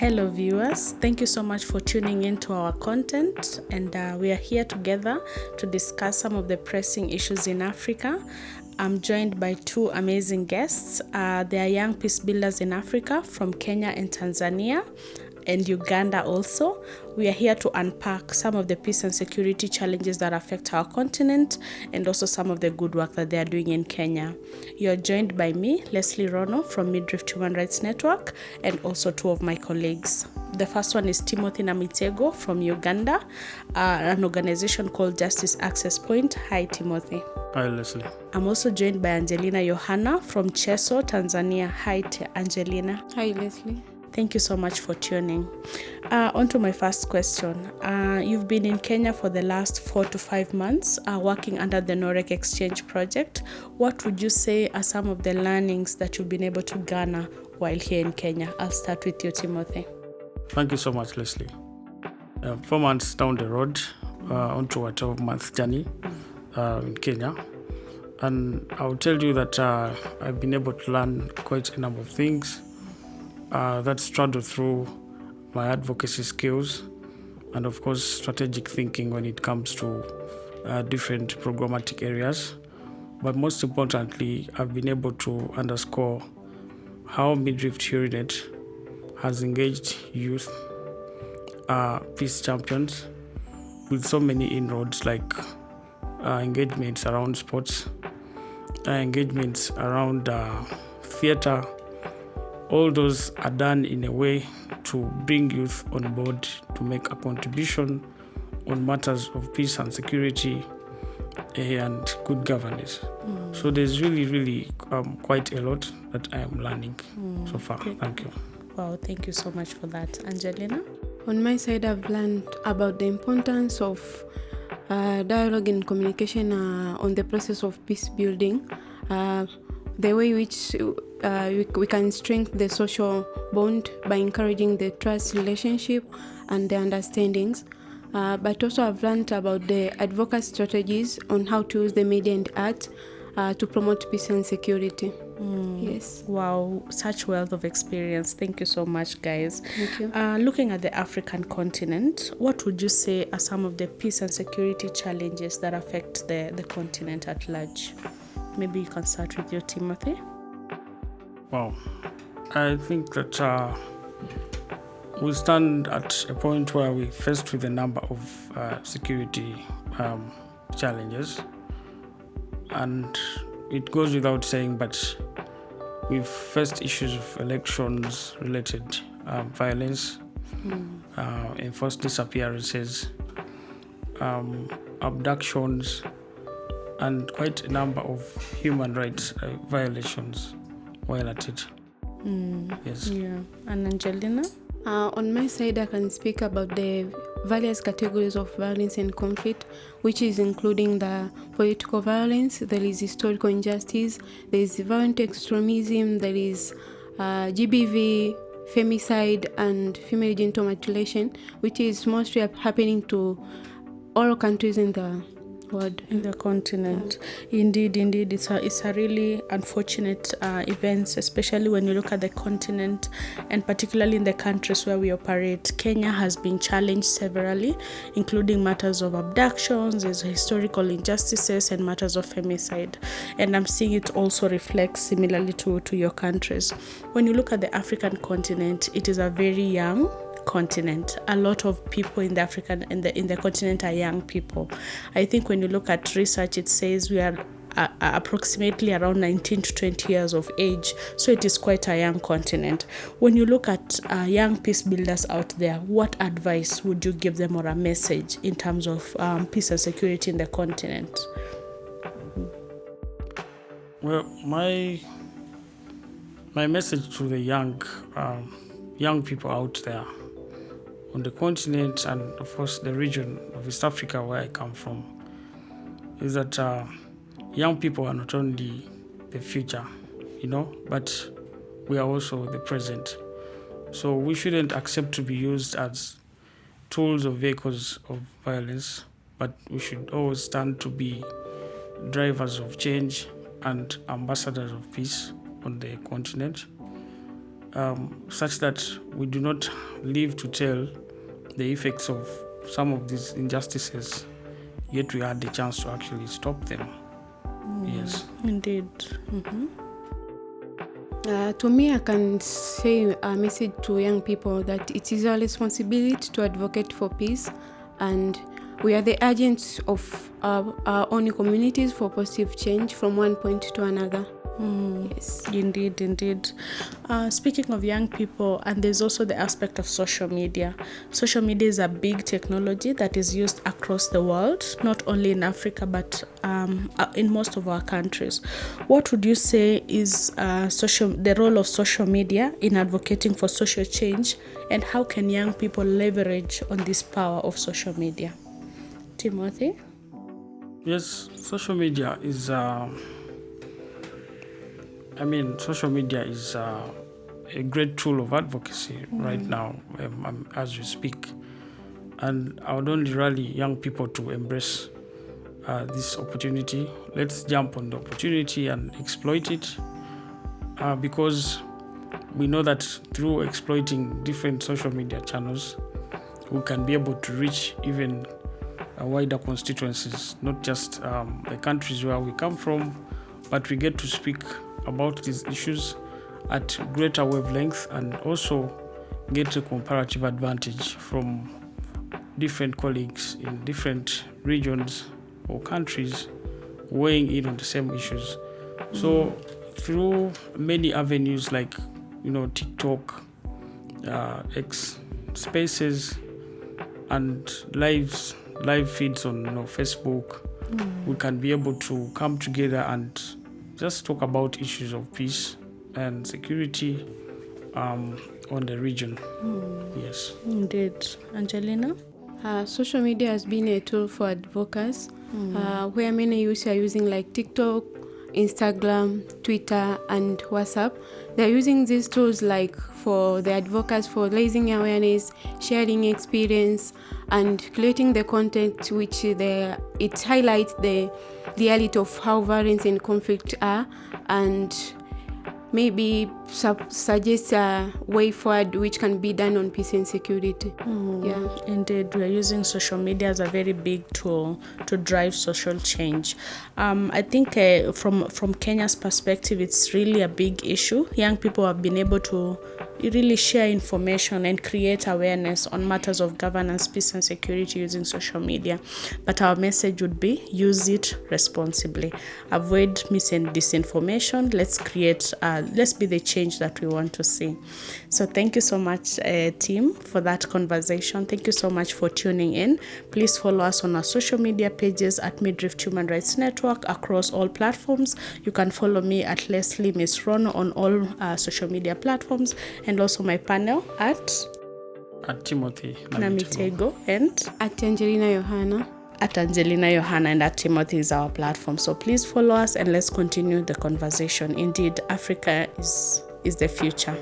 Hello, viewers. Thank you so much for tuning in to our content. And we are here together to discuss some of the pressing issues in Africa. I'm joined by two amazing guests. They are young peace builders in Africa from Kenya and Tanzania, and Uganda also. We are here to unpack some of the peace and security challenges that affect our continent and also some of the good work that they are doing in Kenya. You are joined by me, Leslie Rono from Midrift Human Rights Network, and also two of my colleagues. The first one is Timothy Namitego from Uganda, an organization called Justice Access Point. Hi, Timothy. Hi, Leslie. I'm also joined by Angelina Johanna from Cheso, Tanzania. Hi, Angelina. Hi, Leslie. Thank you so much for tuning. On to my first question. You've been in Kenya for the last 4 to 5 months, working under the NOREC Exchange project. What would you say are some of the learnings that you've been able to garner while here in Kenya? I'll start with you, Timothy. Thank you so much, Leslie. 4 months down the road, onto a 12-month journey in Kenya. And I'll tell you that I've been able to learn quite a number of things that struggle through my advocacy skills and, of course, strategic thinking when it comes to different programmatic areas. But most importantly, I've been able to underscore how Midrift Hurinet has engaged youth peace champions with so many inroads, like engagements around sports, engagements around theater. All those are done in a way to bring youth on board to make a contribution on matters of peace and security and good governance. So there's really quite a lot that I am learning so far. Thank you. Wow, thank you so much for that. Angelina? On my side, I've learned about the importance of dialogue and communication on the process of peace building, the way which we can strengthen the social bond by encouraging the trust relationship and the understandings. But also I've learned about the advocacy strategies on how to use the media and art to promote peace and security. Yes. Wow, such wealth of experience. Thank you so much, guys. Thank you. Looking at the African continent, what would you say are some of the peace and security challenges that affect the continent at large? Maybe you can start with you, Timothy. Wow. I think that we stand at a point where we're faced with a number of security challenges. And it goes without saying, but we've faced issues of elections-related violence, enforced disappearances, abductions, and quite a number of human rights violations while at it. Yes. Yeah. And Angelina? On my side, I can speak about the various categories of violence and conflict, which is including the political violence, there is historical injustice, there is violent extremism, there is GBV, femicide, and female genital mutilation, which is mostly happening to all countries in the world. In the continent. Indeed, it's a really unfortunate events, especially when you look at the continent and particularly in the countries where we operate. Kenya has been challenged severally, including matters of abductions, there's historical injustices, and matters of femicide. And I'm seeing it also reflects similarly to your countries. When you look at the African continent, it is a very young continent. A lot of people in the continent are young people. I think when you look at research, it says we are approximately around 19 to 20 years of age, so it is quite a young continent. When you look at young peace builders out there, what advice would you give them or a message in terms of peace and security in the continent? Well, my message to the young people out there on the continent and, of course, the region of East Africa where I come from is that young people are not only the future, but we are also the present. So we shouldn't accept to be used as tools or vehicles of violence, but we should always stand to be drivers of change and ambassadors of peace on the continent. such that we do not live to tell the effects of some of these injustices, yet we had the chance to actually stop them. Yes. Indeed. To me, I can say a message to young people that it is our responsibility to advocate for peace, and we are the agents of our own communities for positive change from one point to another. Yes. Indeed. Speaking of young people, and there's also the aspect of social media. Social media is a big technology that is used across the world, not only in Africa, but in most of our countries. What would you say is the role of social media in advocating for social change, and how can young people leverage on this power of social media? Timothy? Yes, social media is social media is a great tool of advocacy right now as we speak. And I would only rally young people to embrace this opportunity. Let's jump on the opportunity and exploit it, because we know that through exploiting different social media channels, we can be able to reach even wider constituencies, not just the countries where we come from, but we get to speak about these issues at greater wavelength and also get a comparative advantage from different colleagues in different regions or countries weighing in on the same issues. So through many avenues like TikTok, X Spaces, and live feeds on Facebook, we can be able to come together and just talk about issues of peace and security on the region. Yes. Indeed. Angelina? Social media has been a tool for advocates, where many youths are using like TikTok, Instagram, Twitter, and WhatsApp. They're using these tools like for the advocates for raising awareness, sharing experience, and creating the content which it highlights the reality of how violence and conflict are, and maybe suggest a way forward which can be done on peace and security. Yeah. Indeed, we are using social media as a very big tool to drive social change. I think from Kenya's perspective, it's really a big issue. Young people have been able to really share information and create awareness on matters of governance, peace and security using social media. But our message would be, use it responsibly. Avoid mis and disinformation. Let's be the change that we want to see. So thank you so much, team, for that conversation. Thank you so much for tuning in. Please follow us on our social media pages at Midrift Human Rights Network across all platforms. You can follow me at Leslie Miss Rono on all social media platforms, and also my panel at Timothy Namitego and At Angelina Johanna. At Angelina Johanna, and at Timothy is our platform. So please follow us and let's continue the conversation. Indeed, Africa is the future.